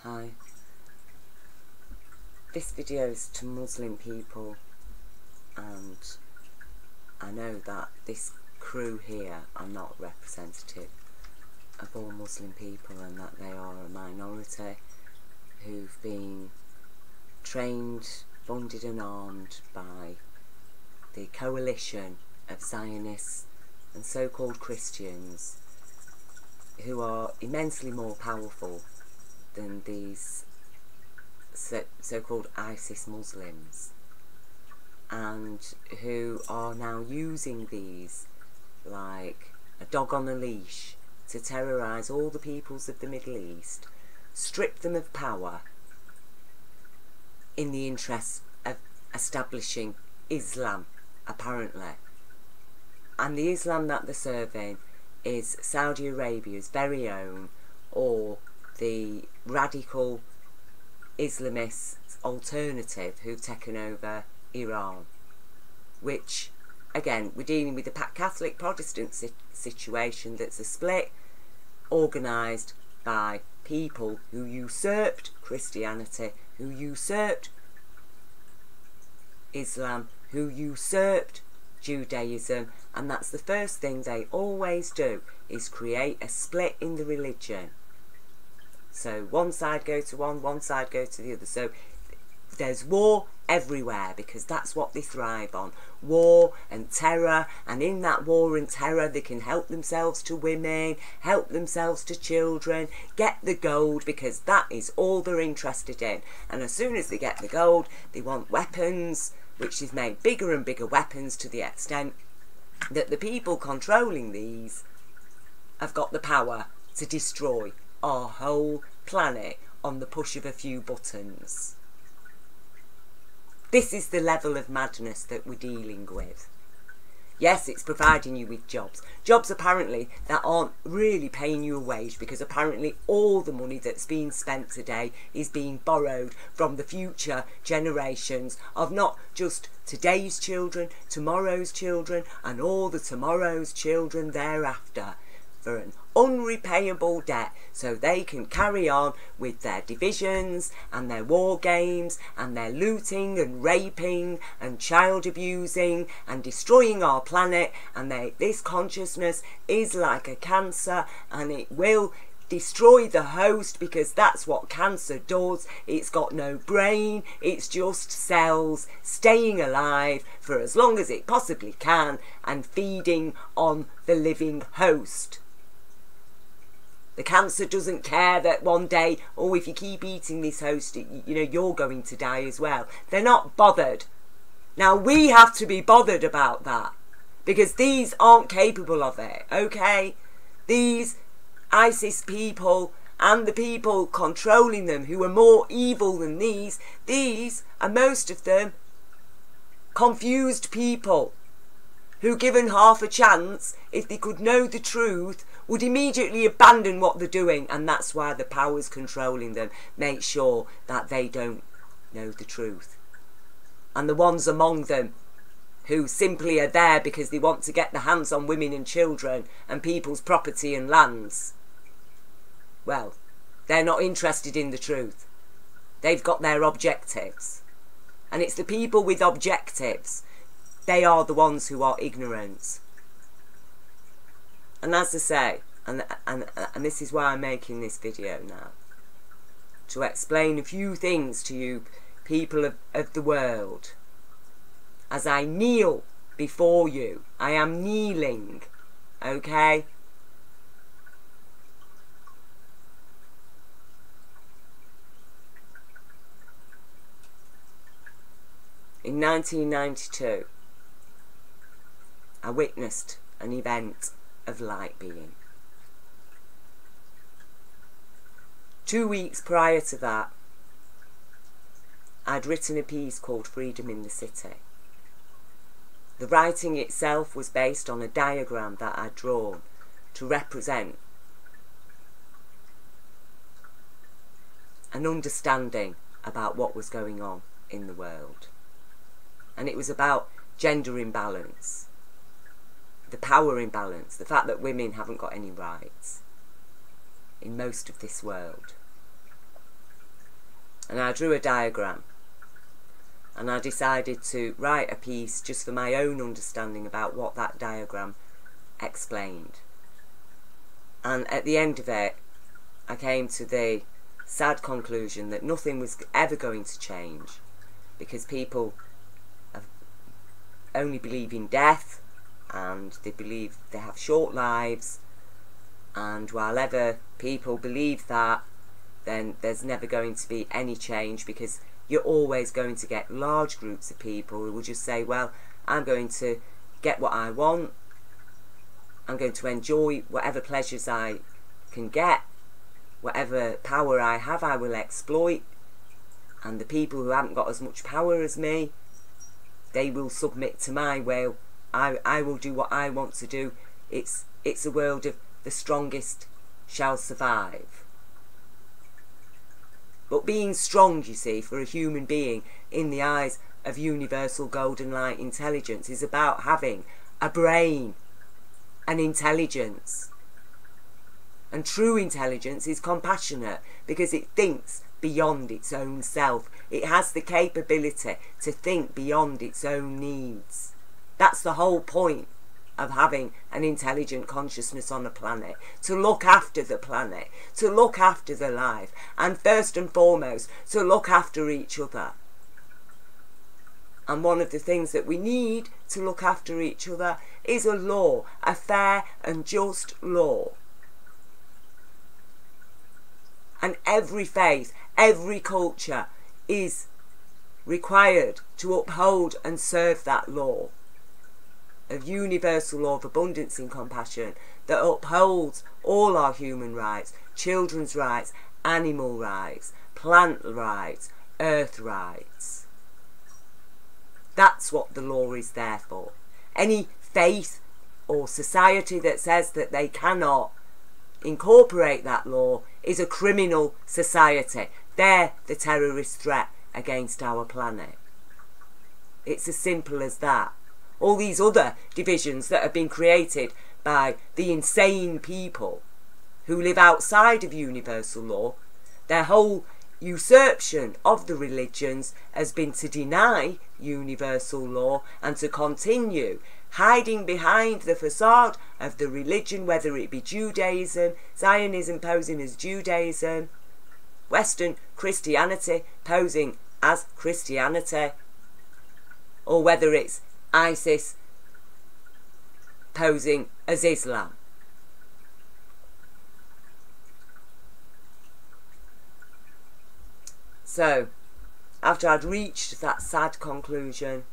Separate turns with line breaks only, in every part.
Hi. This video is to Muslim people, and I know that this crew here are not representative of all Muslim people, and that they are a minority who've been trained, funded and armed by the coalition of Zionists and so-called Christians who are immensely more powerful than these so-called ISIS Muslims, and who are now using these like a dog on a leash to terrorise all the peoples of the Middle East, strip them of power in the interest of establishing Islam, apparently. And the Islam that they're serving is Saudi Arabia's very own, or the radical Islamist alternative who've taken over Iran, which, again, we're dealing with a Catholic Protestant situation that's a split organised by people who usurped Christianity, who usurped Islam, who usurped Judaism, and that's the first thing they always do, is create a split in the religion. So one side go to one side go to the other. So there's war everywhere, because that's what they thrive on. War and terror, and in that war and terror they can help themselves to women, help themselves to children, get the gold, because that is all they're interested in. And as soon as they get the gold, they want weapons, which is made bigger and bigger weapons, to the extent that the people controlling these have got the power to destroy our whole planet on the push of a few buttons. This is the level of madness that we're dealing with. Yes, it's providing you with jobs. Jobs, apparently, that aren't really paying you a wage, because apparently all the money that's being spent today is being borrowed from the future generations of not just today's children, tomorrow's children, and all the tomorrow's children thereafter, for an unrepayable debt, so they can carry on with their divisions and their war games and their looting and raping and child abusing and destroying our planet. And this consciousness is like a cancer, and it will destroy the host, because that's what cancer does. It's got no brain, it's just cells staying alive for as long as it possibly can and feeding on the living host. The cancer doesn't care that one day, oh, if you keep eating this host, you're going to die as well. They're not bothered. Now, we have to be bothered about that, because these aren't capable of it, okay? These ISIS people and the people controlling them, who are more evil than these are, most of them, confused people who, given half a chance, if they could know the truth, would immediately abandon what they're doing. And that's why the powers controlling them make sure that they don't know the truth. And the ones among them who simply are there because they want to get their hands on women and children and people's property and lands, well, they're not interested in the truth. They've got their objectives. And it's the people with objectives, they are the ones who are ignorant. And as I say, and this is why I'm making this video now, to explain a few things to you people of the world. As I kneel before you, I am kneeling, okay? In 1992, I witnessed an event of light being. 2 weeks prior to that, I'd written a piece called Freedom in the City. The writing itself was based on a diagram that I'd drawn to represent an understanding about what was going on in the world. And it was about gender imbalance, the power imbalance, the fact that women haven't got any rights in most of this world. And I drew a diagram. And I decided to write a piece just for my own understanding about what that diagram explained. And at the end of it, I came to the sad conclusion that nothing was ever going to change, because people only believe in death, and they believe they have short lives, and while ever people believe that, then there's never going to be any change, because you're always going to get large groups of people who will just say, well, I'm going to get what I want, I'm going to enjoy whatever pleasures I can get, whatever power I have I will exploit, and the people who haven't got as much power as me, they will submit to my will. I will do what I want to do. It's a world of the strongest shall survive. But being strong, you see, for a human being in the eyes of universal golden light intelligence is about having a brain, an intelligence. And true intelligence is compassionate because it thinks beyond its own self. It has the capability to think beyond its own needs. That's the whole point of having an intelligent consciousness on a planet, to look after the planet, to look after the life, and first and foremost, to look after each other. And one of the things that we need to look after each other is a law, a fair and just law. And every faith, every culture is required to uphold and serve that law. A universal law of abundance and compassion that upholds all our human rights, children's rights, animal rights, plant rights, earth rights. That's what the law is there for. Any faith or society that says that they cannot incorporate that law is a criminal society. They're the terrorist threat against our planet. It's as simple as that. All these other divisions that have been created by the insane people who live outside of universal law, their whole usurpation of the religions has been to deny universal law and to continue hiding behind the facade of the religion, whether it be Judaism, Zionism posing as Judaism, Western Christianity posing as Christianity, or whether it's ISIS posing as Islam. So, after I'd reached that sad conclusion,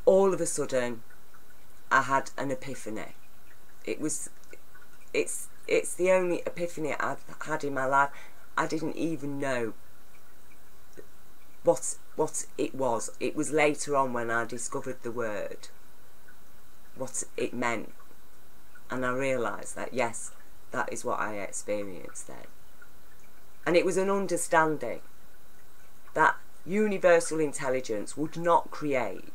all of a sudden I had an epiphany. It's the only epiphany I've had in my life. I didn't even know what it was. It was later on when I discovered the word, what it meant, and I realised that yes, that is what I experienced then. And it was an understanding that universal intelligence would not create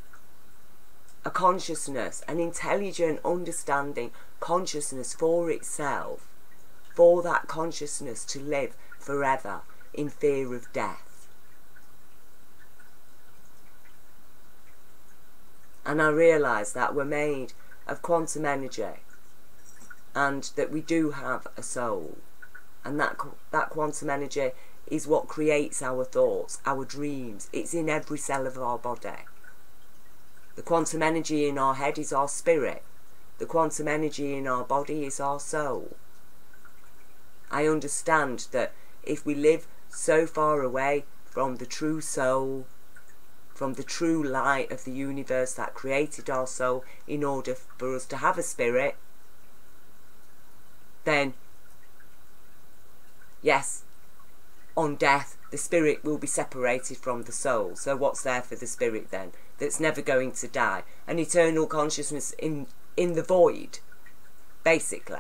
a consciousness, an intelligent understanding consciousness for itself, for that consciousness to live forever in fear of death. And I realised that we're made of quantum energy, and that we do have a soul, and that quantum energy is what creates our thoughts, our dreams. It's in every cell of our body. The quantum energy in our head is our spirit. The quantum energy in our body is our soul. I understand that if we live so far away from the true soul, from the true light of the universe that created our soul in order for us to have a spirit, then yes, on death the spirit will be separated from the soul. So what's there for the spirit then that's never going to die? An eternal consciousness in the void, basically.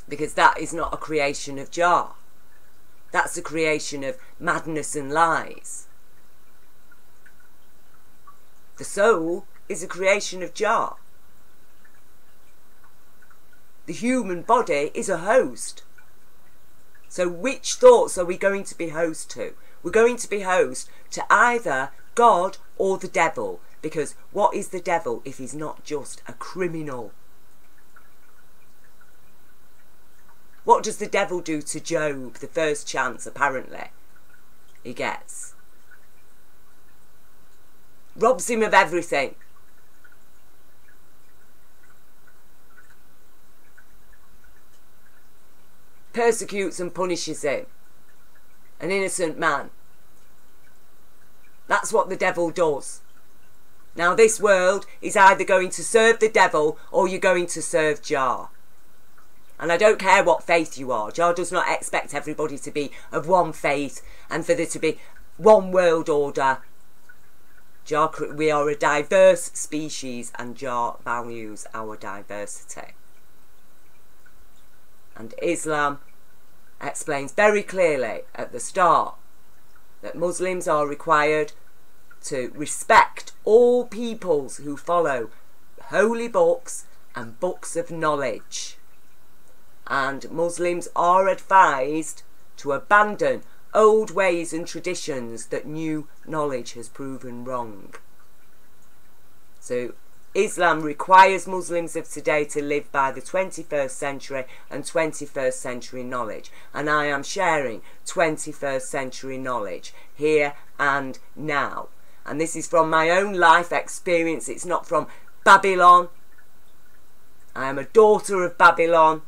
Because that is not a creation of Jah. That's a creation of madness and lies. The soul is a creation of Jah. the human body is a host. So which thoughts are we going to be host to? We're going to be host to either God or the devil. Because what is the devil if he's not just a criminal? What does the devil do to Job the first chance, apparently, he gets? Robs him of everything. Persecutes and punishes him. An innocent man. That's what the devil does. Now this world is either going to serve the devil or you're going to serve Jah. And I don't care what faith you are. Jah does not expect everybody to be of one faith and for there to be one world order. Jah, we are a diverse species and Jah values our diversity. And Islam explains very clearly at the start that Muslims are required to respect all peoples who follow holy books and books of knowledge. And Muslims are advised to abandon old ways and traditions that new knowledge has proven wrong. So Islam requires Muslims of today to live by the 21st century and 21st century knowledge. And I am sharing 21st century knowledge here and now. And this is from my own life experience. It's not from Babylon. I am a daughter of Babylon.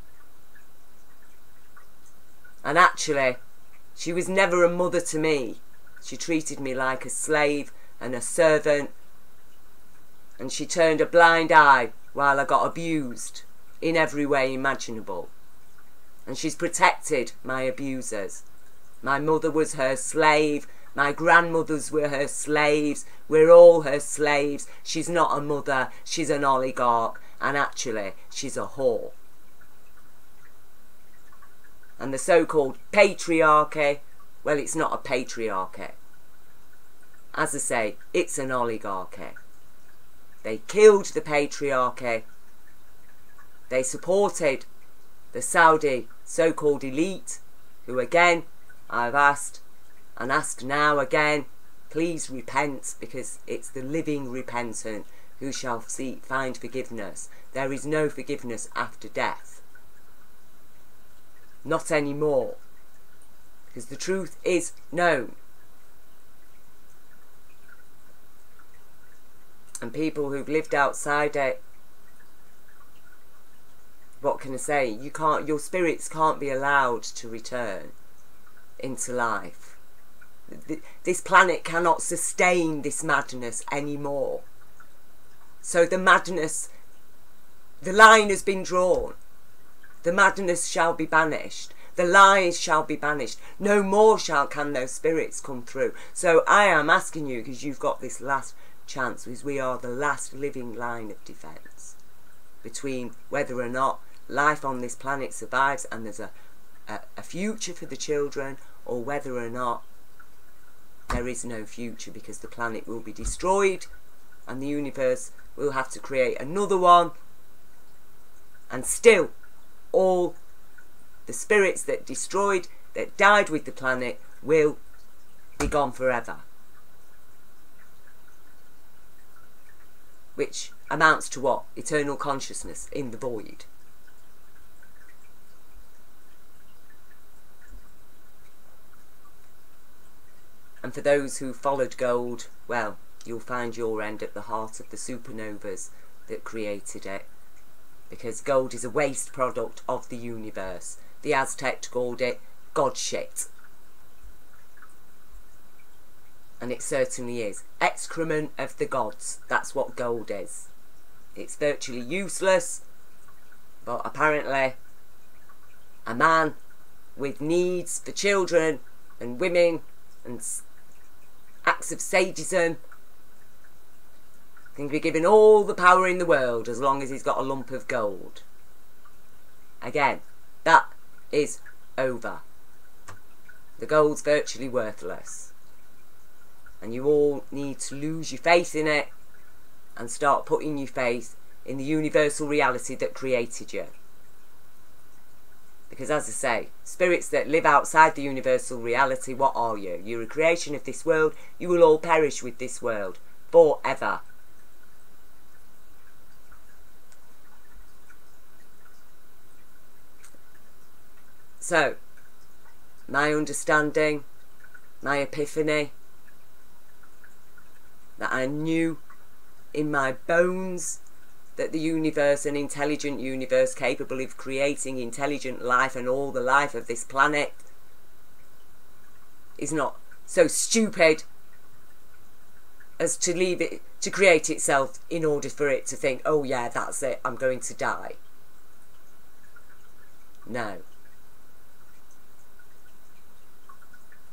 And actually, she was never a mother to me. She treated me like a slave and a servant. And she turned a blind eye while I got abused in every way imaginable. And she's protected my abusers. My mother was her slave. My grandmothers were her slaves. We're all her slaves. She's not a mother. She's an oligarch. And actually, she's a whore. And the so-called patriarchy, well, it's not a patriarchy. As I say, it's an oligarchy. They killed the patriarchy. They supported the Saudi so-called elite, who again, I've asked, and ask now again, please repent, because it's the living repentant who shall find forgiveness. There is no forgiveness after death. Not anymore. Because the truth is known. And people who've lived outside it, what can I say? Your spirits can't be allowed to return into life. This planet cannot sustain this madness anymore. So the madness, the line has been drawn. The madness shall be banished. The lies shall be banished. No more can those spirits come through. So I am asking you, because you've got this last chance, because we are the last living line of defence between whether or not life on this planet survives and there's a future for the children, or whether or not there is no future because the planet will be destroyed and the universe will have to create another one, and still all the spirits that died with the planet will be gone forever. Which amounts to what? Eternal consciousness in the void. And for those who followed gold, well, you'll find your end at the heart of the supernovas that created it. Because gold is a waste product of the universe. The Aztecs called it God shit. And it certainly is. Excrement of the gods. That's what gold is. It's virtually useless. But apparently, a man with needs for children and women and acts of sadism can be given all the power in the world as long as he's got a lump of gold. Again, that is over. The gold's virtually worthless. And you all need to lose your faith in it and start putting your faith in the universal reality that created you. Because as I say, spirits that live outside the universal reality, what are you? You're a creation of this world. You will all perish with this world forever. So, my understanding, my epiphany, that I knew in my bones that the universe, an intelligent universe capable of creating intelligent life and all the life of this planet, is not so stupid as to leave it to create itself in order for it to think, oh yeah, that's it, I'm going to die. No.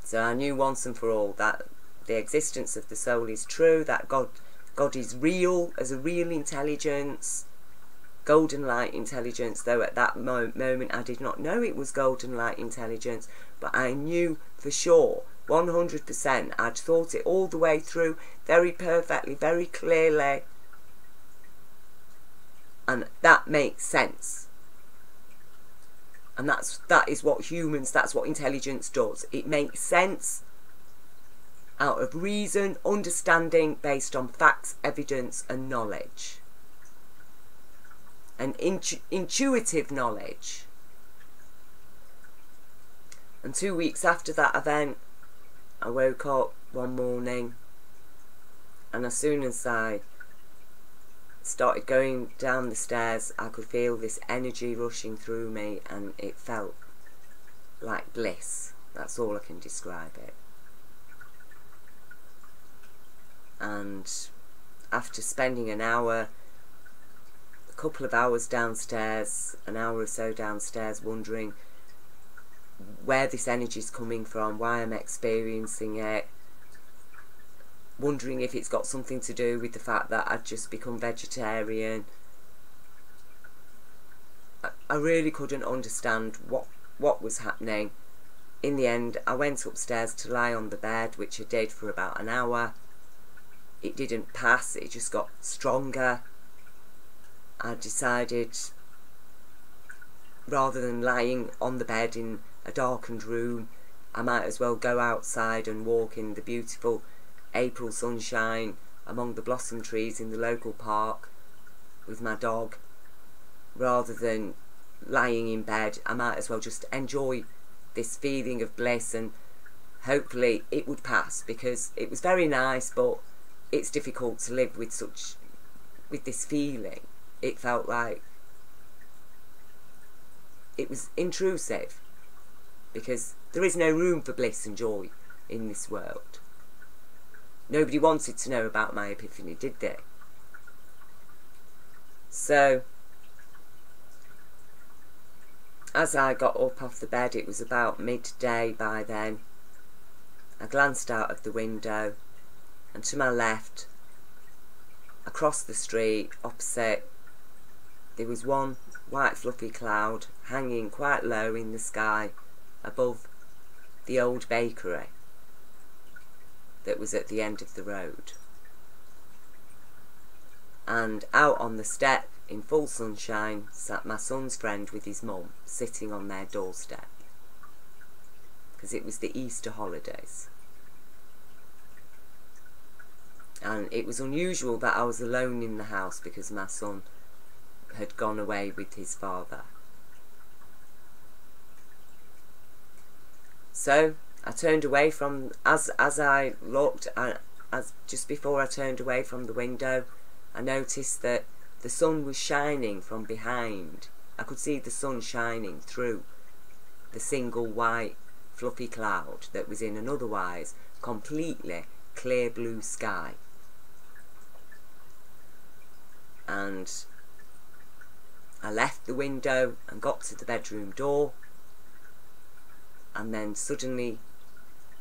So I knew once and for all that the existence of the soul is true, that God is real as a real intelligence, golden light intelligence, though at that moment I did not know it was golden light intelligence, but I knew for sure, 100%, I'd thought it all the way through, very perfectly, very clearly, and that makes sense. And that is what humans, that's what intelligence does. It makes sense out of reason, understanding, based on facts, evidence and knowledge. And intuitive knowledge. And 2 weeks after that event, I woke up one morning, and as soon as I started going down the stairs, I could feel this energy rushing through me, and it felt like bliss. That's all I can describe it. And after spending an hour, a couple of hours downstairs, an hour or so downstairs, wondering where this energy is coming from, why I'm experiencing it, wondering if it's got something to do with the fact that I'd just become vegetarian. I really couldn't understand what was happening. In the end, I went upstairs to lie on the bed, which I did for about an hour. It didn't pass, it just got stronger. I decided, rather than lying on the bed in a darkened room, I might as well go outside and walk in the beautiful April sunshine among the blossom trees in the local park with my dog. Rather than lying in bed, I might as well just enjoy this feeling of bliss, and hopefully it would pass, because it was very nice, but it's difficult to live with this feeling. It felt like it was intrusive, because there is no room for bliss and joy in this world. Nobody wanted to know about my epiphany, did they? So, as I got up off the bed, it was about midday by then. I glanced out of the window, and to my left, across the street, opposite, there was one white fluffy cloud hanging quite low in the sky above the old bakery that was at the end of the road. And out on the step, in full sunshine, sat my son's friend with his mum, sitting on their doorstep, because it was the Easter holidays. And it was unusual that I was alone in the house, because my son had gone away with his father. So I turned away from, as I looked, just before I turned away from the window, I noticed that the sun was shining from behind. I could see the sun shining through the single white fluffy cloud that was in an otherwise completely clear blue sky. And I left the window and got to the bedroom door, and then suddenly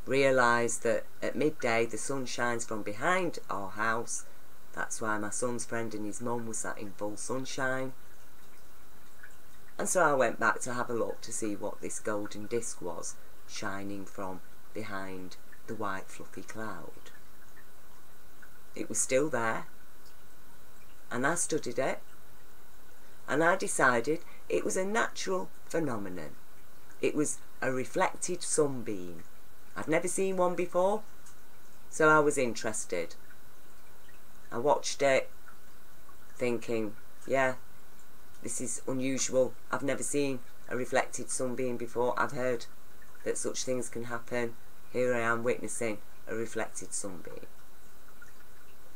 realised that at midday the sun shines from behind our house. That's why my son's friend and his mum was sat in full sunshine. And so I went back to have a look to see what this golden disc was shining from behind the white fluffy cloud. It was still there, and I studied it, and I decided it was a natural phenomenon. It was a reflected sunbeam. I'd never seen one before, so I was interested. I watched it, thinking, yeah, this is unusual. I've never seen a reflected sunbeam before. I've heard that such things can happen. Here I am witnessing a reflected sunbeam.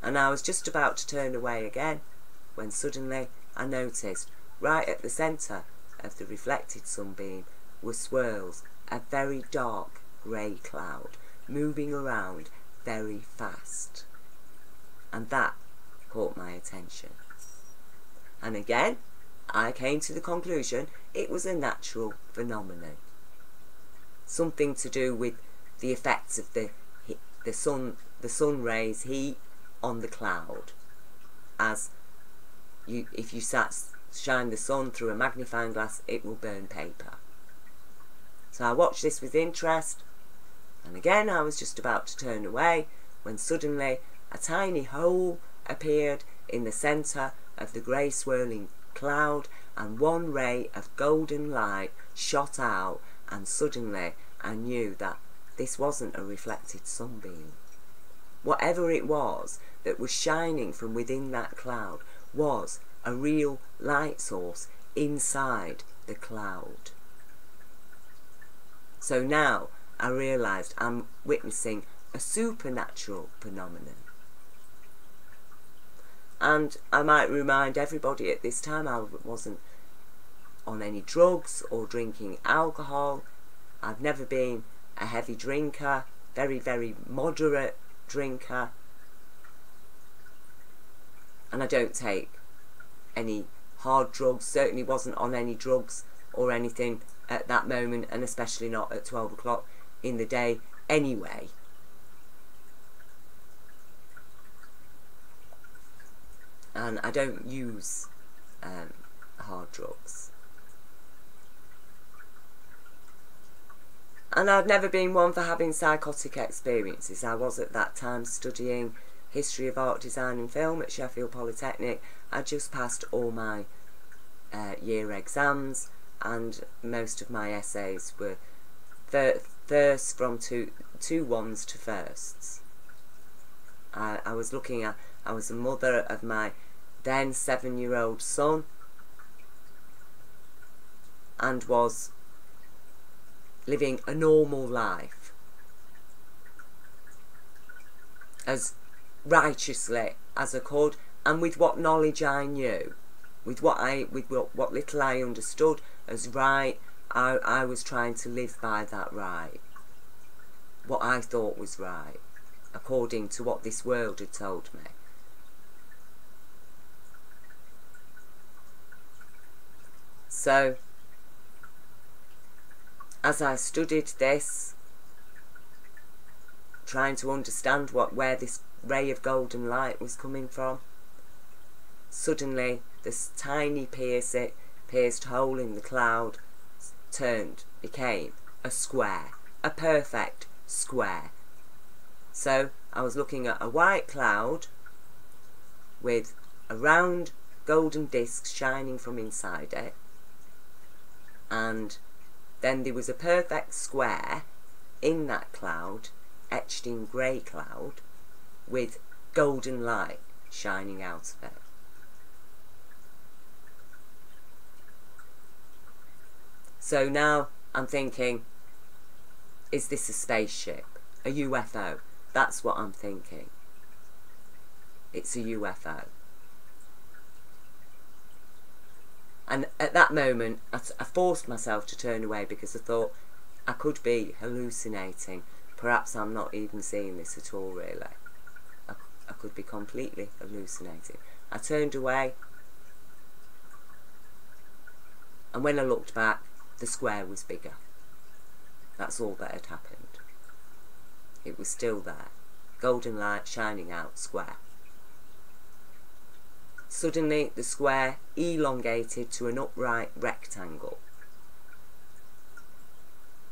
And I was just about to turn away again when suddenly I noticed right at the centre of the reflected sunbeam were swirls, a very dark grey cloud moving around very fast. And that caught my attention. And again, I came to the conclusion it was a natural phenomenon. Something to do with the effects of the sun rays, heat on the cloud. As if you shine the sun through a magnifying glass, it will burn paper. So I watched this with interest, and again I was just about to turn away when suddenly a tiny hole appeared in the centre of the grey swirling cloud, and one ray of golden light shot out, and suddenly I knew that this wasn't a reflected sunbeam. Whatever it was that was shining from within that cloud was a real light source inside the cloud. So now I realised I'm witnessing a supernatural phenomenon. And I might remind everybody at this time I wasn't on any drugs or drinking alcohol. I've never been a heavy drinker, very, very moderate drinker. And I don't take any hard drugs, certainly wasn't on any drugs or anything at that moment, and especially not at 12 o'clock in the day anyway. And I don't use hard drugs. And I've never been one for having psychotic experiences. I was at that time studying history of art, design and film at Sheffield Polytechnic. I just passed all my year exams, and most of my essays were first from two ones to firsts. I was a mother of my then 7-year-old son, and was living a normal life as righteously as I could, and with what knowledge I knew, with what little I understood as right. I was trying to live by that right, what I thought was right, according to what this world had told me. So, as I studied this, trying to understand where this ray of golden light was coming from, suddenly this tiny pierced hole in the cloud became a square, a perfect square. So I was looking at a white cloud with a round golden disc shining from inside it, and then there was a perfect square in that cloud, etched in grey cloud, with golden light shining out of it. So now I'm thinking, is this a spaceship? A UFO? That's what I'm thinking. It's a UFO. And at that moment, I forced myself to turn away, because I thought I could be hallucinating. Perhaps I'm not even seeing this at all, really. I could be completely hallucinating. I turned away, and when I looked back, the square was bigger. That's all that had happened. It was still there. Golden light shining out, square. Suddenly the square elongated to an upright rectangle.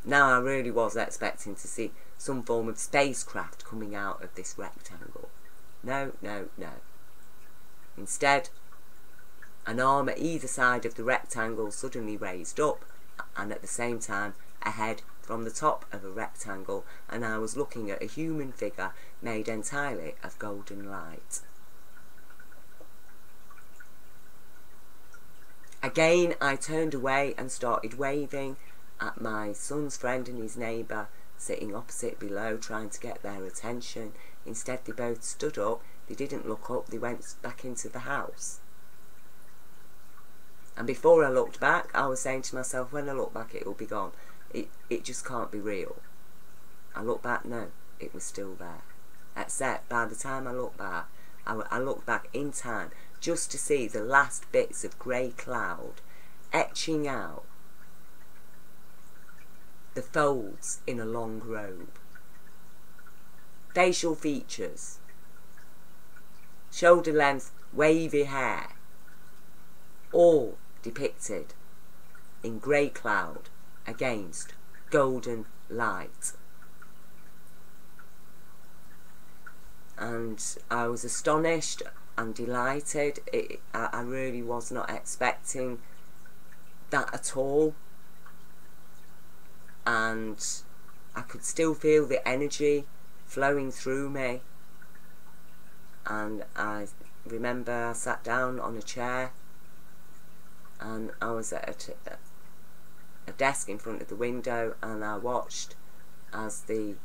Now I really was expecting to see some form of spacecraft coming out of this rectangle. No, no, no. Instead, an arm at either side of the rectangle suddenly raised up, and at the same time ahead from the top of a rectangle, and I was looking at a human figure made entirely of golden light. Again, I turned away and started waving at my son's friend and his neighbour sitting opposite below, trying to get their attention. Instead, they both stood up, they didn't look up, they went back into the house. And before I looked back, I was saying to myself, when I look back, it will be gone. It just can't be real. I looked back, no, it was still there. Except by the time I looked back, I looked back in time just to see the last bits of grey cloud etching out the folds in a long robe. Facial features, shoulder length, wavy hair, all depicted in grey cloud against golden light. And I was astonished and delighted. I really was not expecting that at all. And I could still feel the energy flowing through me. And I remember I sat down on a chair, and I was at a desk in front of the window, and I watched as the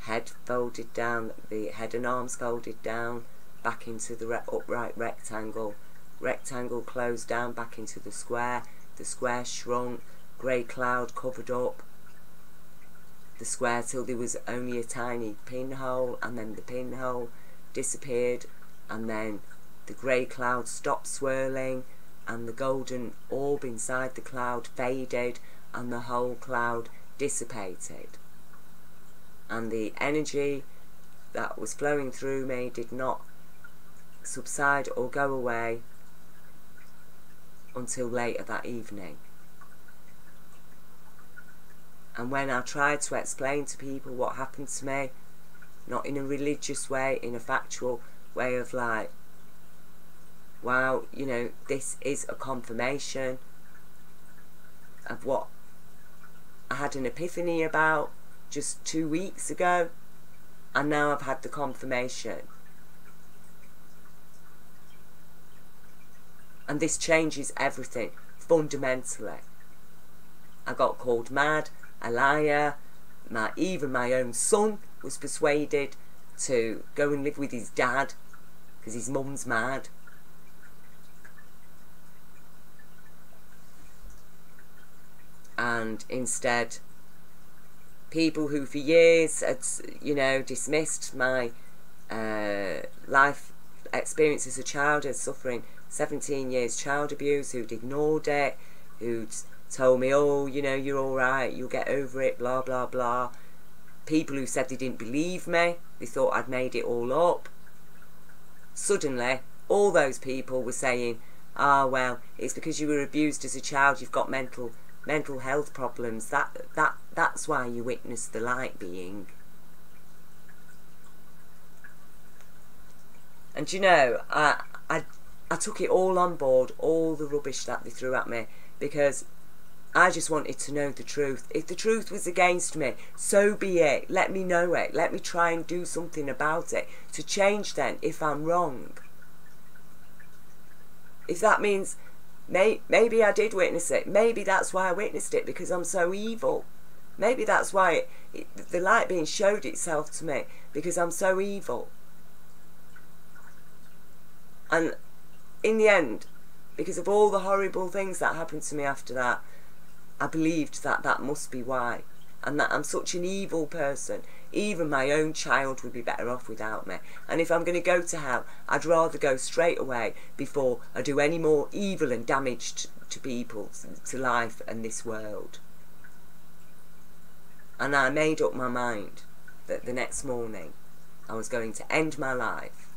head folded down, the head and arms folded down back into the upright rectangle. Rectangle closed down back into the square shrunk, grey cloud covered up the square till there was only a tiny pinhole, and then the pinhole disappeared, and then the grey cloud stopped swirling, and the golden orb inside the cloud faded, and the whole cloud dissipated. And the energy that was flowing through me did not subside or go away until later that evening. And when I tried to explain to people what happened to me, not in a religious way, in a factual way of like, wow, you know, this is a confirmation of what I had an epiphany about just 2 weeks ago, and now I've had the confirmation. And this changes everything, fundamentally. I got called mad, a liar, even my own son was persuaded to go and live with his dad because his mum's mad. And instead, people who for years had, you know, dismissed my life experience as a child as suffering 17 years child abuse, who'd ignored it, who'd told me, oh, you know, you're alright, you'll get over it, blah, blah, blah. People who said they didn't believe me, they thought I'd made it all up. Suddenly, all those people were saying, ah, well, it's because you were abused as a child, you've got mental health problems, that's why you witnessed the light being. And you know, I took it all on board, all the rubbish that they threw at me, because I just wanted to know the truth. If the truth was against me, so be it. Let me know it. Let me try and do something about it to change then if I'm wrong. If that means maybe I did witness it. Maybe that's why I witnessed it, because I'm so evil. Maybe that's why the light being showed itself to me, because I'm so evil. And in the end, because of all the horrible things that happened to me after that, I believed that that must be why, and that I'm such an evil person. Even my own child would be better off without me. And if I'm going to go to hell, I'd rather go straight away before I do any more evil and damage to people, to life and this world. And I made up my mind that the next morning I was going to end my life.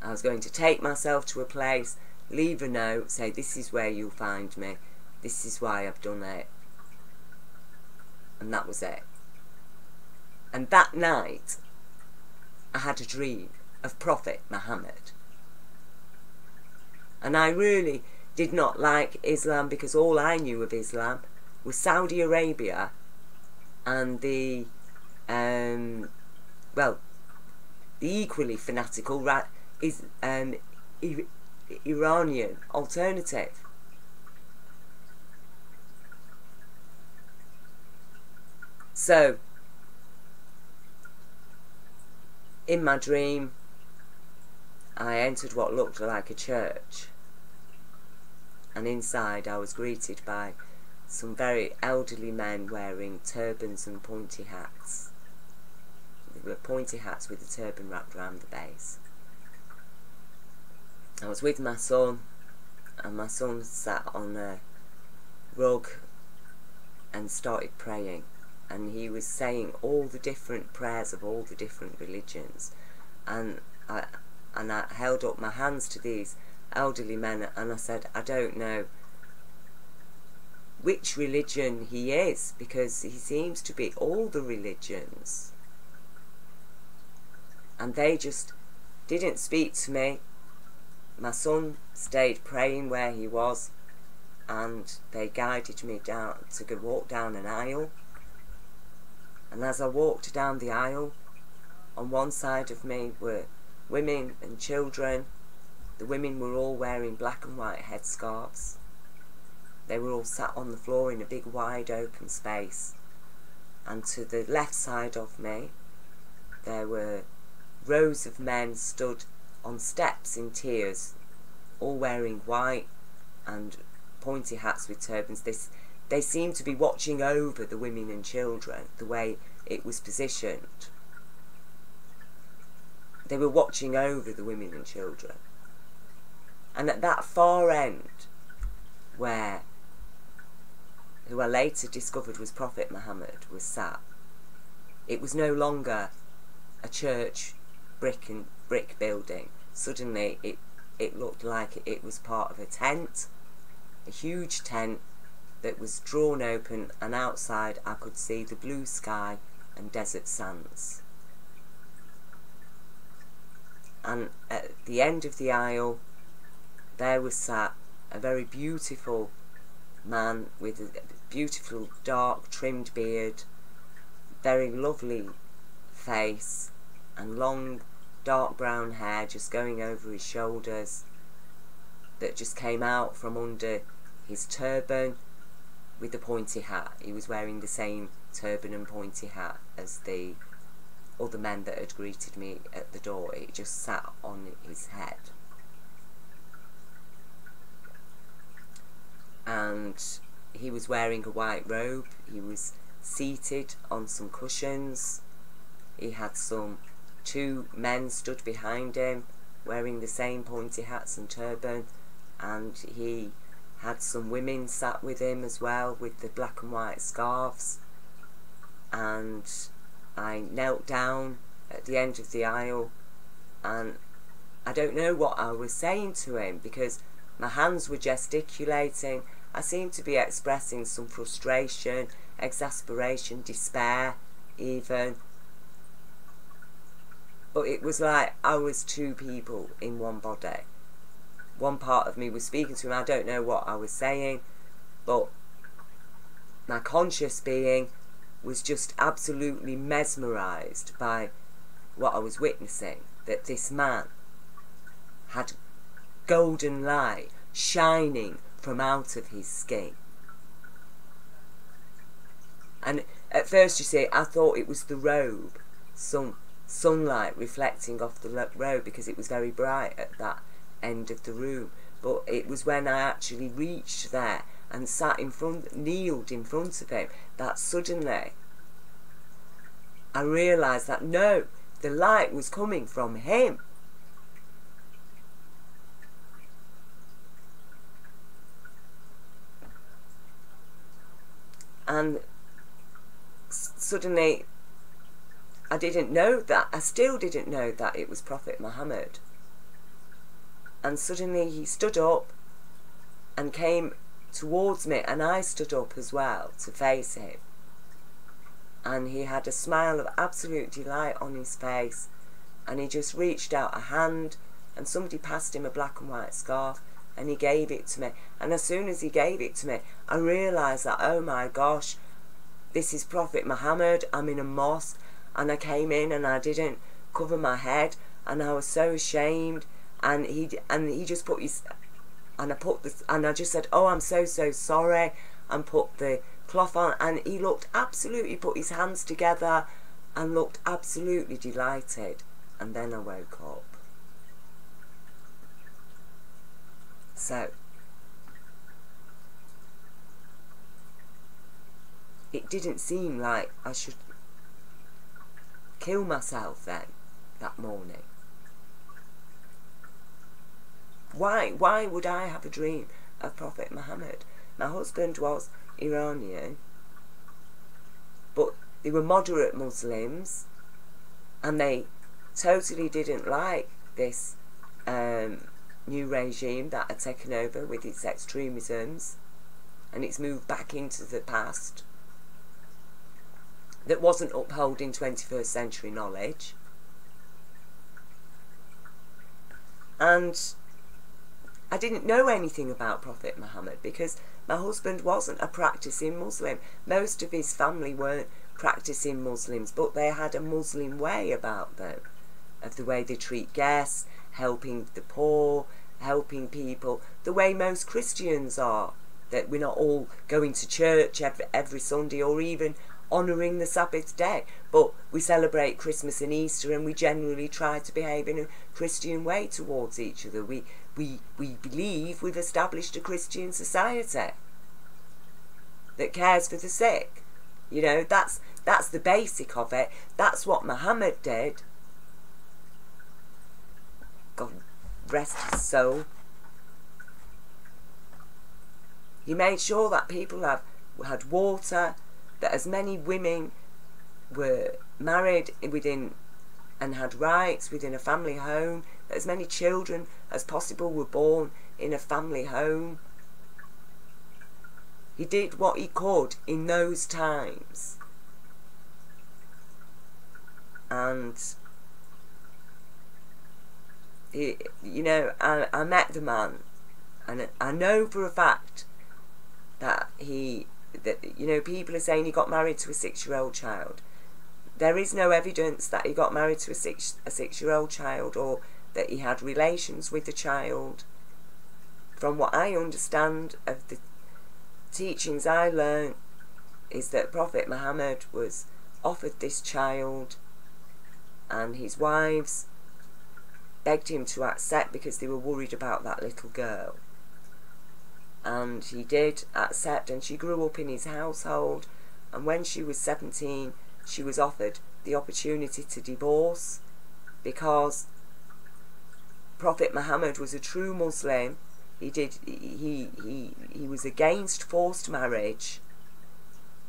I was going to take myself to a place, leave a note, say this is where you'll find me, this is why I've done it. And that was it. And that night, I had a dream of Prophet Mohammed. And I really did not like Islam, because all I knew of Islam was Saudi Arabia and the well, the equally fanatical is Iranian alternative. So, in my dream, I entered what looked like a church, and inside I was greeted by some very elderly men wearing turbans and pointy hats. They were pointy hats with a turban wrapped around the base. I was with my son, and my son sat on a rug and started praying, and he was saying all the different prayers of all the different religions, and I held up my hands to these elderly men, and I said, I don't know which religion he is, because he seems to be all the religions. And they just didn't speak to me. My son stayed praying where he was, and they guided me down to go walk down an aisle. And as I walked down the aisle, on one side of me were women and children. The women were all wearing black and white headscarves. They were all sat on the floor in a big wide open space. And to the left side of me, there were rows of men stood on steps in tiers, all wearing white and pointy hats with turbans. They seemed to be watching over the women and children, the way it was positioned. They were watching over the women and children. And at that far end, who I later discovered was Prophet Mohammed, was sat, it was no longer a church brick building. Suddenly it looked like it was part of a tent, a huge tent that was drawn open, and outside I could see the blue sky and desert sands. And at the end of the aisle there was sat a very beautiful man with a beautiful dark trimmed beard, very lovely face, and long dark brown hair just going over his shoulders that just came out from under his turban with the pointy hat. He was wearing the same turban and pointy hat as the other men that had greeted me at the door. It just sat on his head. And he was wearing a white robe. He was seated on some cushions. He had two men stood behind him wearing the same pointy hats and turban, and he had some women sat with him as well with the black and white scarves. And I knelt down at the end of the aisle, and I don't know what I was saying to him, because my hands were gesticulating. I seemed to be expressing some frustration, exasperation, despair even. But it was like I was two people in one body. One part of me was speaking to him. I don't know what I was saying, but my conscious being was just absolutely mesmerised by what I was witnessing, that this man had golden light shining from out of his skin. And at first, you see, I thought it was the robe, some sunlight reflecting off the robe, because it was very bright at that end of the room. But it was when I actually reached there and kneeled in front of him, that suddenly I realised that no, the light was coming from him. And suddenly I didn't know that, I still didn't know that it was Prophet Muhammad. And suddenly he stood up and came towards me, and I stood up as well to face him. And he had a smile of absolute delight on his face, and he just reached out a hand, and somebody passed him a black and white scarf, and he gave it to me. And as soon as he gave it to me, I realised that, oh my gosh, this is Prophet Muhammad. I'm in a mosque, and I came in and I didn't cover my head, and I was so ashamed. And he just put his, and I just said, oh, I'm so sorry, and put the cloth on, and he looked absolutely, put his hands together and looked absolutely delighted. And then I woke up. So it didn't seem like I should kill myself then, that morning. Why would I have a dream of Prophet Muhammad? My husband was Iranian, but they were moderate Muslims, and they totally didn't like this new regime that had taken over with its extremisms, and it's moved back into the past, that wasn't upholding 21st century knowledge. And I didn't know anything about Prophet Muhammad because my husband wasn't a practicing Muslim. Most of his family weren't practicing Muslims, but they had a Muslim way about them, of the way they treat guests, helping the poor, helping people, the way most Christians are, that we're not all going to church every Sunday or even honouring the Sabbath day, but we celebrate Christmas and Easter, and we generally try to behave in a Christian way towards each other. We believe we've established a Christian society that cares for the sick. You know, that's the basic of it. That's what Muhammad did. God rest his soul. He made sure that people had water, that as many women were married within and had rights within a family home, that as many children as possible were born in a family home. He did what he could in those times. And he, you know, I met the man, and I know for a fact that you know, people are saying he got married to a 6-year-old child. There is no evidence that he got married to a 6-year-old child, or that he had relations with the child. From what I understand of the teachings I learned, is that Prophet Muhammad was offered this child, and his wives begged him to accept because they were worried about that little girl. And he did accept, and she grew up in his household, and when she was 17 she was offered the opportunity to divorce, because Prophet Muhammad was a true Muslim. He was against forced marriage,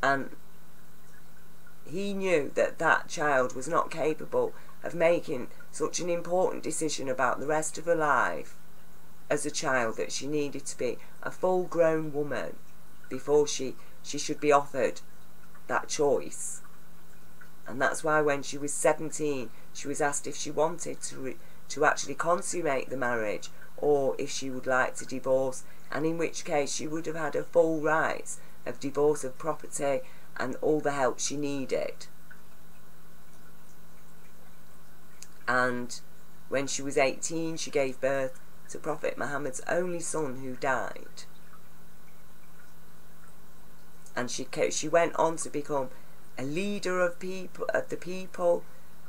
and he knew that that child was not capable of making such an important decision about the rest of her life as a child, that she needed to be a full-grown woman before she should be offered that choice. And that's why when she was 17 she was asked if she wanted to actually consummate the marriage, or if she would like to divorce, and in which case she would have had her full rights of divorce of property and all the help she needed. And when she was 18 she gave birth to Prophet Muhammad's only son, who died. And she went on to become a leader of the people,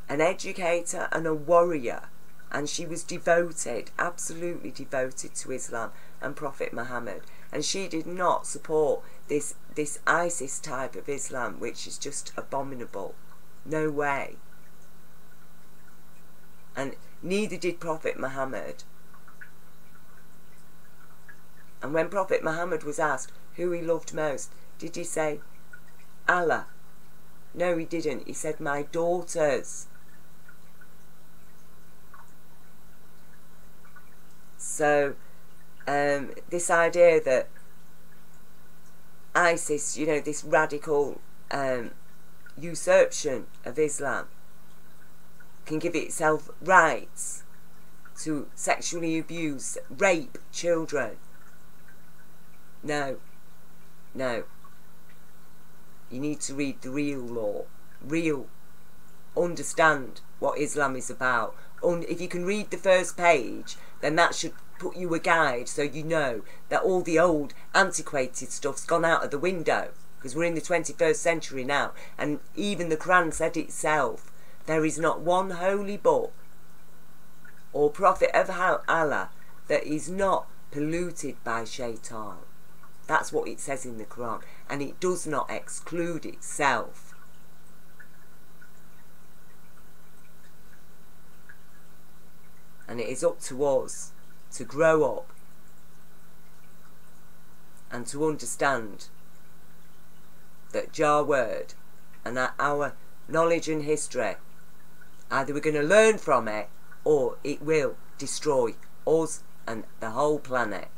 an educator and a warrior, and she was devoted, absolutely devoted to Islam and Prophet Muhammad. And she did not support this ISIS type of Islam, which is just abominable. No way. And neither did Prophet Muhammad. And when Prophet Muhammad was asked who he loved most, did he say Allah? No, he didn't. He said, my daughters. So this idea that ISIS, you know, this radical usurpation of Islam, can give itself rights to sexually abuse, rape children. No. No. You need to read the real law. Real. Understand what Islam is about. If you can read the first page, then that should put you a guide so you know that all the old antiquated stuff's gone out of the window. Because we're in the 21st century now. And even the Quran said itself, there is not one holy book or prophet of Allah that is not polluted by shaitan. That's what it says in the Quran. And it does not exclude itself. And it is up to us to grow up and to understand that Jah word and that our knowledge and history, either we're going to learn from it or it will destroy us and the whole planet.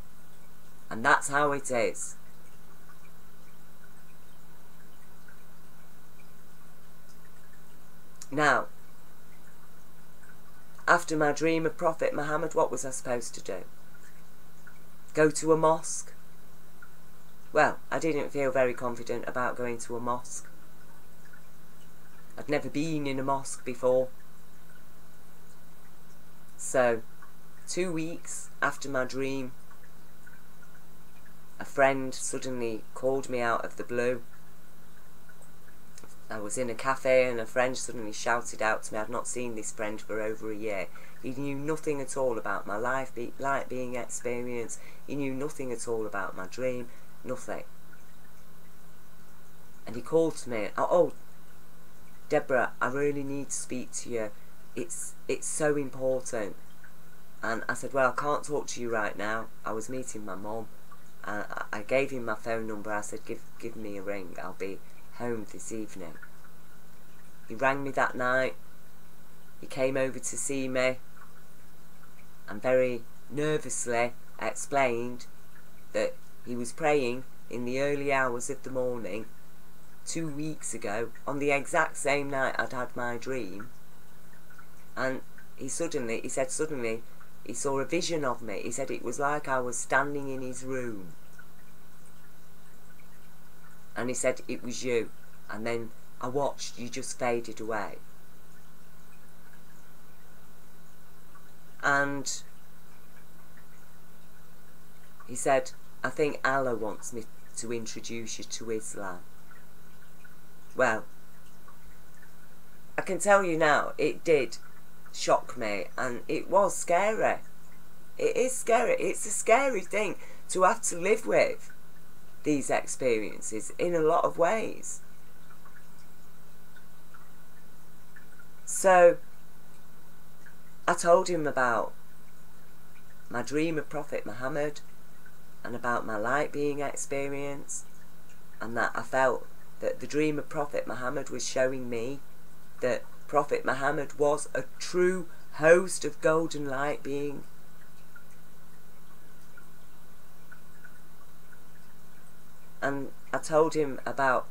And that's how it is. Now, after my dream of Prophet Muhammad, what was I supposed to do? Go to a mosque? Well, I didn't feel very confident about going to a mosque. I'd never been in a mosque before. So, 2 weeks after my dream, a friend suddenly called me out of the blue. I was in a cafe and a friend suddenly shouted out to me. I'd not seen this friend for over a year. He knew nothing at all about my life being experience. He knew nothing at all about my dream. Nothing. And he called to me. Oh, Deborah, I really need to speak to you. It's so important. And I said, well, I can't talk to you right now. I was meeting my mum. I gave him my phone number. I said, give me a ring. I'll be home this evening. He rang me that night. He came over to see me and very nervously explained that he was praying in the early hours of the morning 2 weeks ago on the exact same night I'd had my dream, and he said suddenly he saw a vision of me. He said it was like I was standing in his room. And he said, it was you. And then I watched, you just faded away. And he said, I think Allah wants me to introduce you to Islam. Well, I can tell you now, it did shock me. And it was scary. It is scary. It's a scary thing to have to live with these experiences in a lot of ways. So I told him about my dream of Prophet Muhammad and about my light being experience, and that I felt that the dream of Prophet Muhammad was showing me that Prophet Muhammad was a true host of golden light being. And I told him about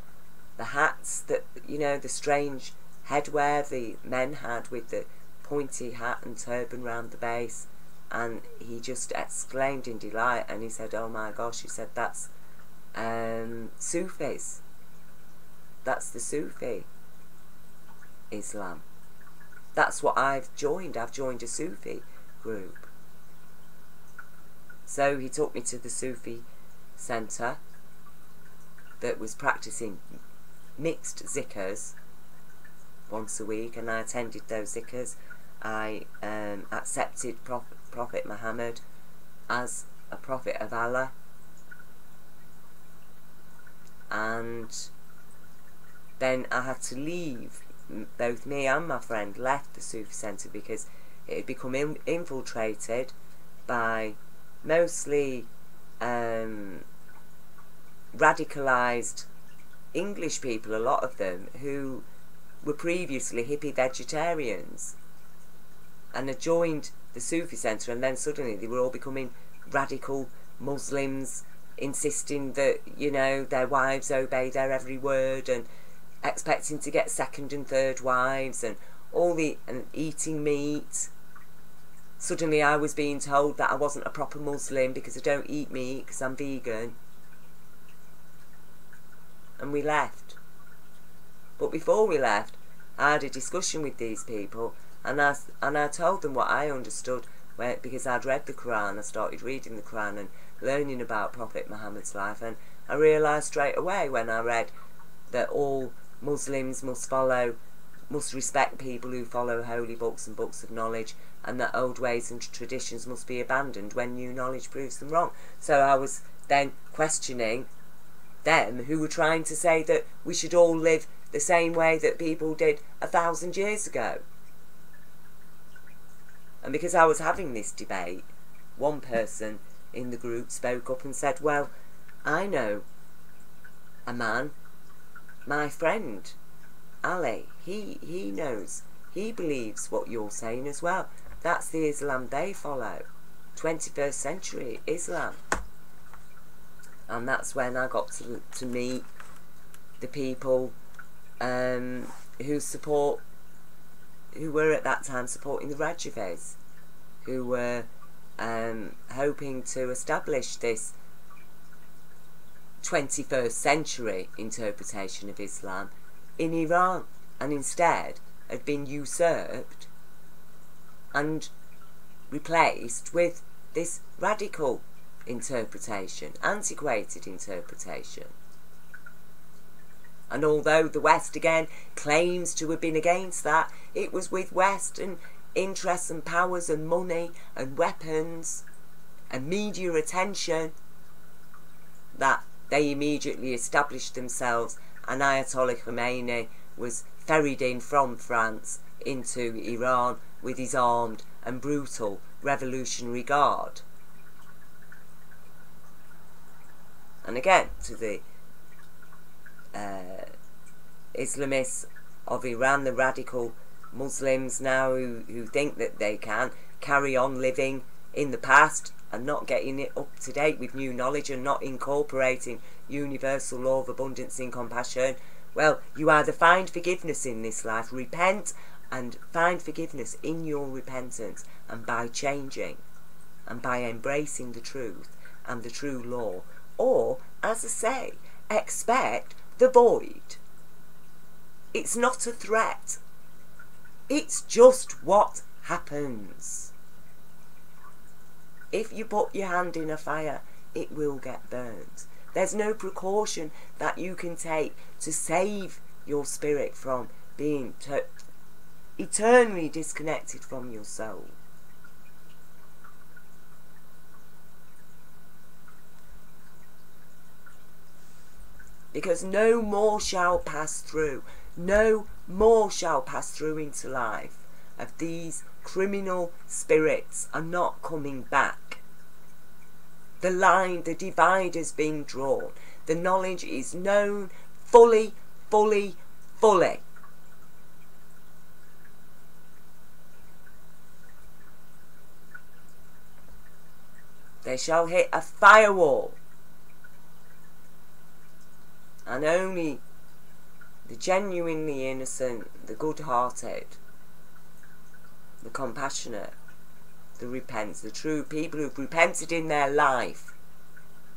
the hats that, you know, the strange headwear the men had with the pointy hat and turban round the base. And he just exclaimed in delight, and he said, oh my gosh, he said, that's Sufis. That's the Sufi Islam. That's what I've joined. I've joined a Sufi group. So he took me to the Sufi centre that was practising mixed zikrs once a week, and I attended those zikrs. I accepted Prophet Muhammad as a prophet of Allah, and then I had to leave. Both me and my friend left the Sufi centre because it had become infiltrated by mostly radicalised English people, a lot of them, who were previously hippie vegetarians and had joined the Sufi centre, and then suddenly they were all becoming radical Muslims, insisting that, you know, their wives obey their every word, and expecting to get second and third wives, and all the, and eating meat. Suddenly I was being told that I wasn't a proper Muslim because I don't eat meat because I'm vegan. And we left. But before we left, I had a discussion with these people, and I told them what I understood, because I'd read the Quran. I started reading the Quran and learning about Prophet Muhammad's life, and I realised straight away when I read that all Muslims must respect people who follow holy books and books of knowledge, and that old ways and traditions must be abandoned when new knowledge proves them wrong. So I was then questioning them who were trying to say that we should all live the same way that people did 1,000 years ago. And because I was having this debate, one person in the group spoke up and said, well, I know a man, my friend Ali, he knows, he believes what you're saying as well. That's the Islam they follow, 21st century Islam. And that's when I got to meet the people who were at that time supporting the Rajavis, who were hoping to establish this 21st century interpretation of Islam in Iran, and instead had been usurped and replaced with this radical interpretation, antiquated interpretation. And although the West again claims to have been against that, it was with Western interests and powers and money and weapons and media attention that they immediately established themselves, and Ayatollah Khomeini was ferried in from France into Iran with his armed and brutal revolutionary guard. And again, to the Islamists of Iran, the radical Muslims now who think that they can carry on living in the past and not getting it up to date with new knowledge and not incorporating universal law of abundance and compassion, well, you either find forgiveness in this life, repent and find forgiveness in your repentance, and by changing and by embracing the truth and the true law, or, as I say, expect the void. It's not a threat. It's just what happens. If you put your hand in a fire, it will get burnt. There's no precaution that you can take to save your spirit from being eternally disconnected from your soul. Because no more shall pass through, no more shall pass through into life of these criminal spirits are not coming back. The line, the divide has been drawn. The knowledge is known fully, fully, fully. They shall hit a firewall. And only the genuinely innocent, the good-hearted, the compassionate, the repent, the true people who've repented in their life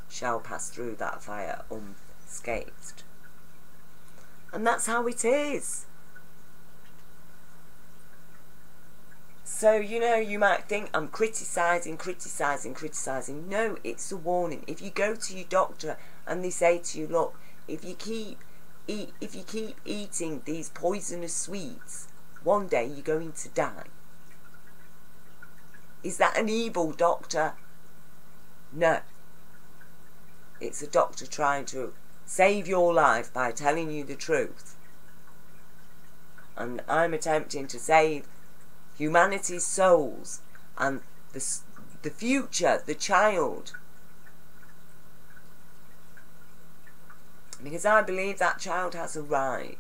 shall pass through that fire unscathed. And that's how it is. So, you might think I'm criticising. No, it's a warning. If you go to your doctor and they say to you, look, if you keep eating these poisonous sweets, one day you're going to die. Is that an evil doctor? No. It's a doctor trying to save your life by telling you the truth. And I'm attempting to save humanity's souls and the future, the child. Because I believe that child has a right.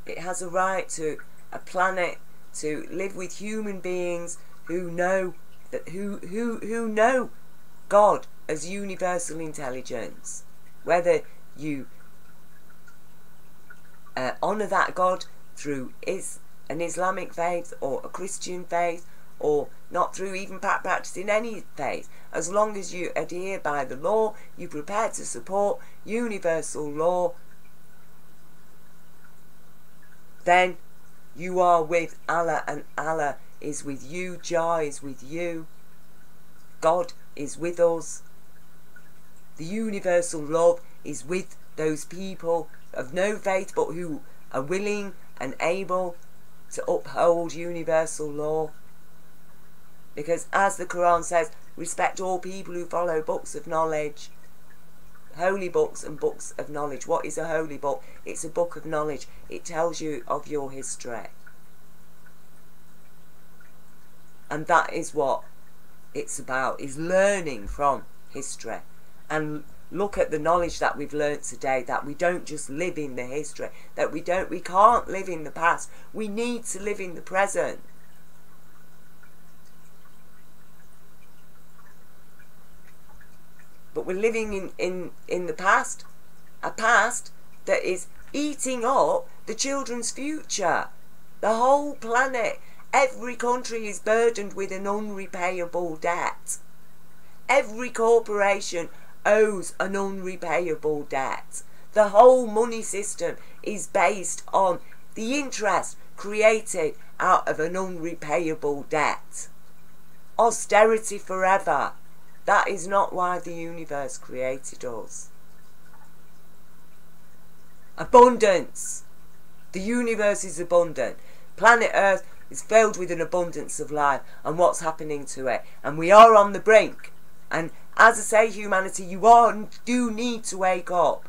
It has a right to a planet, to live with human beings who know that who know God as universal intelligence. Whether you honour that God through an Islamic faith or a Christian faith, or not through even practicing any faith. As long as you adhere by the law, you're prepared to support universal law, then you are with Allah, and Allah is with you, Jah is with you, God is with us. The universal love is with those people of no faith but who are willing and able to uphold universal law. Because as the Quran says, respect all people who follow books of knowledge. Holy books and books of knowledge. What is a holy book? It's a book of knowledge. It tells you of your history. And that is what it's about, is learning from history. And look at the knowledge that we've learnt today, that we don't just live in the history, that we can't live in the past. We need to live in the present. But we're living in the past, a past that is eating up the children's future. The whole planet, every country is burdened with an unrepayable debt. Every corporation owes an unrepayable debt. The whole money system is based on the interest created out of an unrepayable debt. Austerity forever. That is not why the universe created us. Abundance. The universe is abundant. Planet Earth is filled with an abundance of life and what's happening to it. And we are on the brink. And as I say, humanity, you do need to wake up.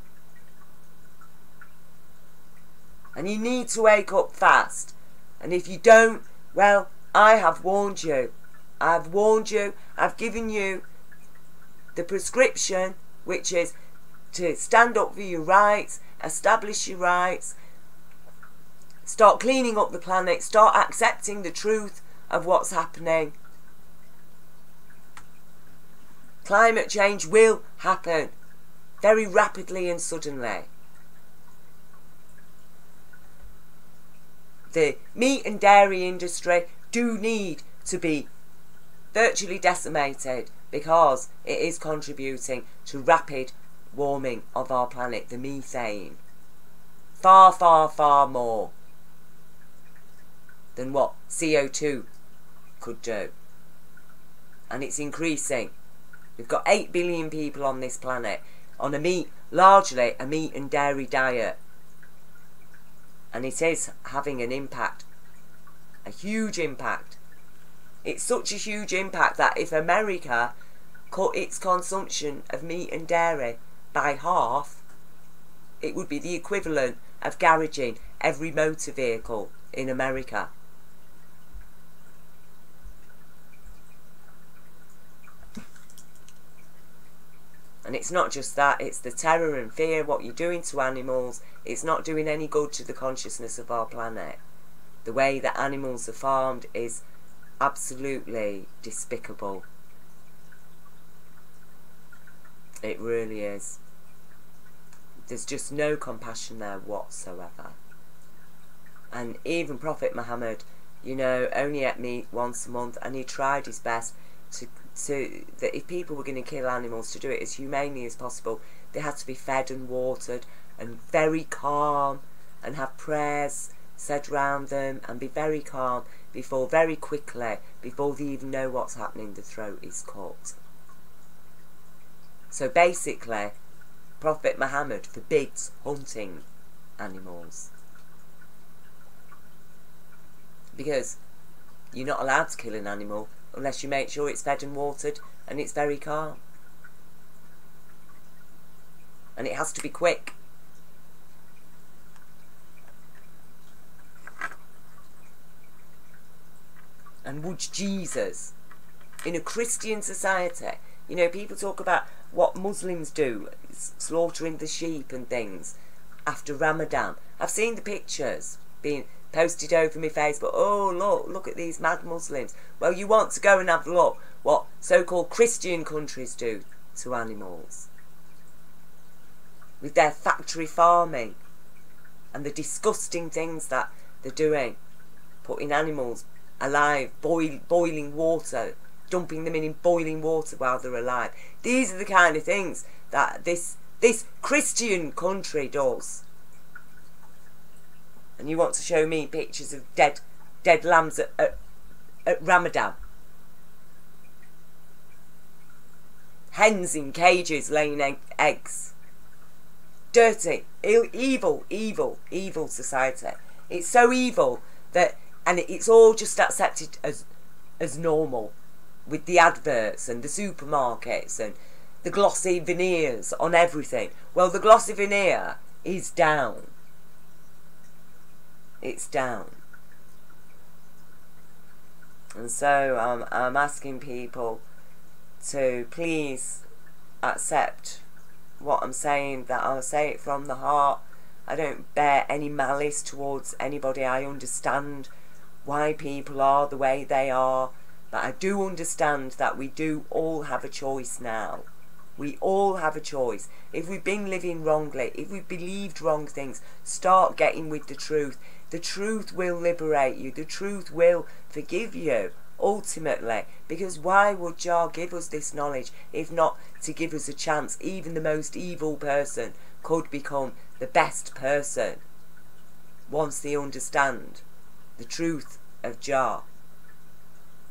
And you need to wake up fast. And if you don't, well, I have warned you. I've warned you. I've given you the prescription, which is to stand up for your rights, establish your rights, start cleaning up the planet, start accepting the truth of what's happening. Climate change will happen very rapidly and suddenly. The meat and dairy industry do need to be virtually decimated because it is contributing to rapid warming of our planet, the methane. Far, far, far more than what CO2 could do. And it's increasing. We've got 8 billion people on this planet on largely a meat and dairy diet. And it is having an impact, a huge impact. It's such a huge impact that if America cut its consumption of meat and dairy by half, it would be the equivalent of garaging every motor vehicle in America. And it's not just that, it's the terror and fear, what you're doing to animals. It's not doing any good to the consciousness of our planet. The way that animals are farmed is absolutely despicable. It really is. There's just no compassion there whatsoever. And even Prophet Mohammed, you know, only ate meat once a month, and he tried his best that if people were going to kill animals, to do it as humanely as possible. They had to be fed and watered and very calm and have prayers said round them and be very calm very quickly, before they even know what's happening, the throat is cut. So basically, Prophet Muhammad forbids hunting animals. Because you're not allowed to kill an animal unless you make sure it's fed and watered and it's very calm. And it has to be quick. And would Jesus, in a Christian society, you know, people talk about what Muslims do, slaughtering the sheep and things after Ramadan. I've seen the pictures being posted over my Facebook. Oh, look at these mad Muslims. Well, you want to go and have a look what so-called Christian countries do to animals. With their factory farming and the disgusting things that they're doing. Putting animals alive, boiling water, dumping them in boiling water while they're alive. These are the kind of things that this Christian country does. And you want to show me pictures of dead lambs at Ramadan? Hens in cages laying eggs. Dirty, evil society. It's so evil that, and it's all just accepted as normal, with the adverts and the supermarkets and the glossy veneers on everything. Well, the glossy veneer is down. It's down. And so I'm asking people to please accept what I'm saying, that I'll say it from the heart. I don't bear any malice towards anybody. I understand why people are the way they are, but I do understand that we do all have a choice now. We all have a choice. If we've been living wrongly, if we've believed wrong things, start getting with the truth. The truth will liberate you. The truth will forgive you, ultimately. Because why would Jah give us this knowledge if not to give us a chance? Even the most evil person could become the best person once they understand the truth of Jah.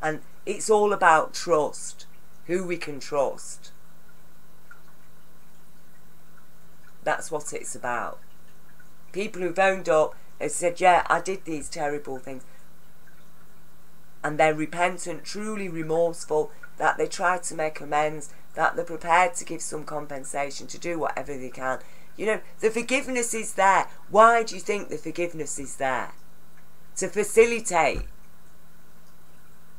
And it's all about trust, who we can trust. That's what it's about. People who've owned up have said, yeah, I did these terrible things, and they're repentant, truly remorseful, that they try to make amends, that they're prepared to give some compensation, to do whatever they can. You know, the forgiveness is there. Why do you think the forgiveness is there? To facilitate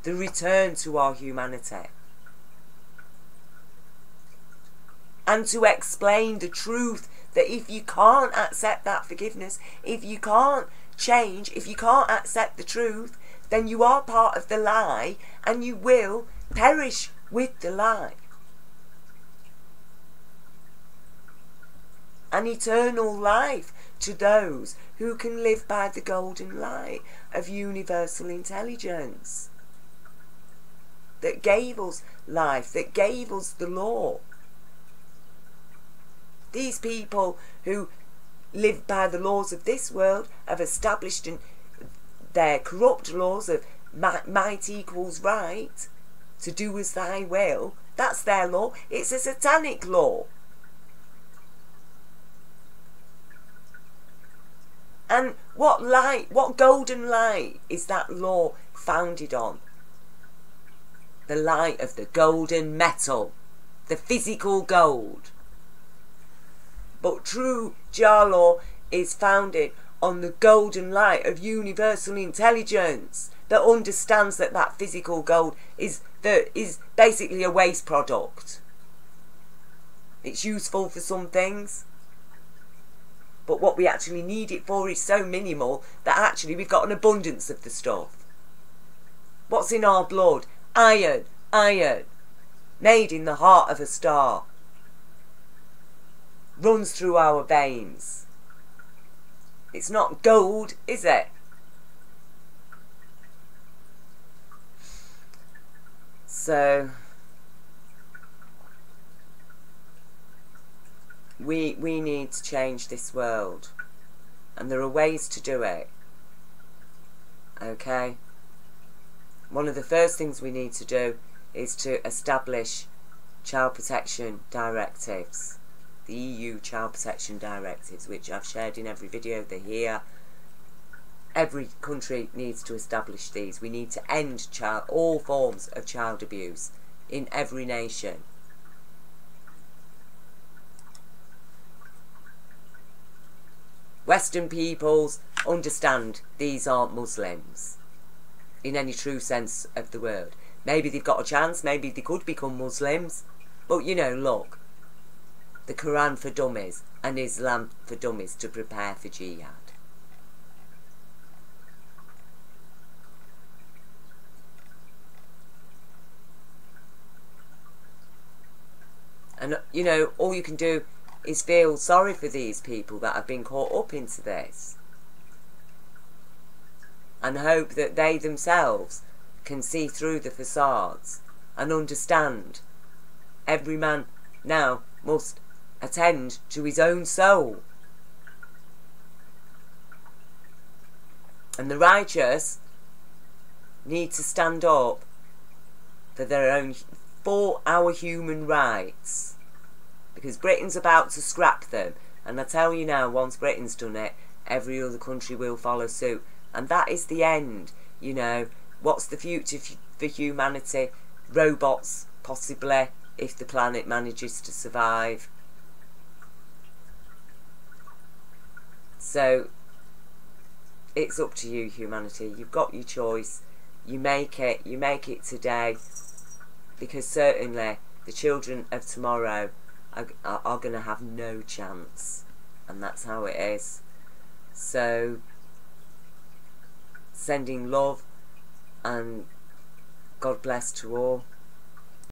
the return to our humanity. And to explain the truth that if you can't accept that forgiveness, if you can't change, if you can't accept the truth, then you are part of the lie and you will perish with the lie. An eternal life to those who can live by the golden light of universal intelligence that gave us life, that gave us the law. These people who live by the laws of this world have established their corrupt laws of might equals right, to do as thy will. That's their law. It's a satanic law. And what golden light is that law founded on? The light of the golden metal, the physical gold. But true Jah law is founded on the golden light of universal intelligence that understands that that physical gold is basically a waste product. It's useful for some things, but what we actually need it for is so minimal that actually we've got an abundance of the stuff. What's in our blood? Iron, made in the heart of a star. Runs through our veins. It's not gold, is it? So we need to change this world, and there are ways to do it. Okay? One of the first things we need to do is to establish child protection directives. The EU child protection directives, which I've shared in every video. They're here. Every country needs to establish these. We need to end all forms of child abuse in every nation. Western peoples understand these aren't Muslims in any true sense of the word. Maybe they've got a chance, maybe they could become Muslims, but you know, look, the Quran for dummies and Islam for dummies to prepare for jihad. And you know, all you can do is feel sorry for these people that have been caught up into this. and hope that they themselves can see through the facades and understand every man now must attend to his own soul. And the righteous need to stand up for our human rights, because Britain's about to scrap them, and I tell you now, once Britain's done it, every other country will follow suit, and that is the end. You know, what's the future for humanity? Robots, possibly, if the planet manages to survive. So it's up to you, humanity. You've got your choice. You make it today, because certainly the children of tomorrow are going to have no chance, and that's how it is. So, sending love and God bless to all.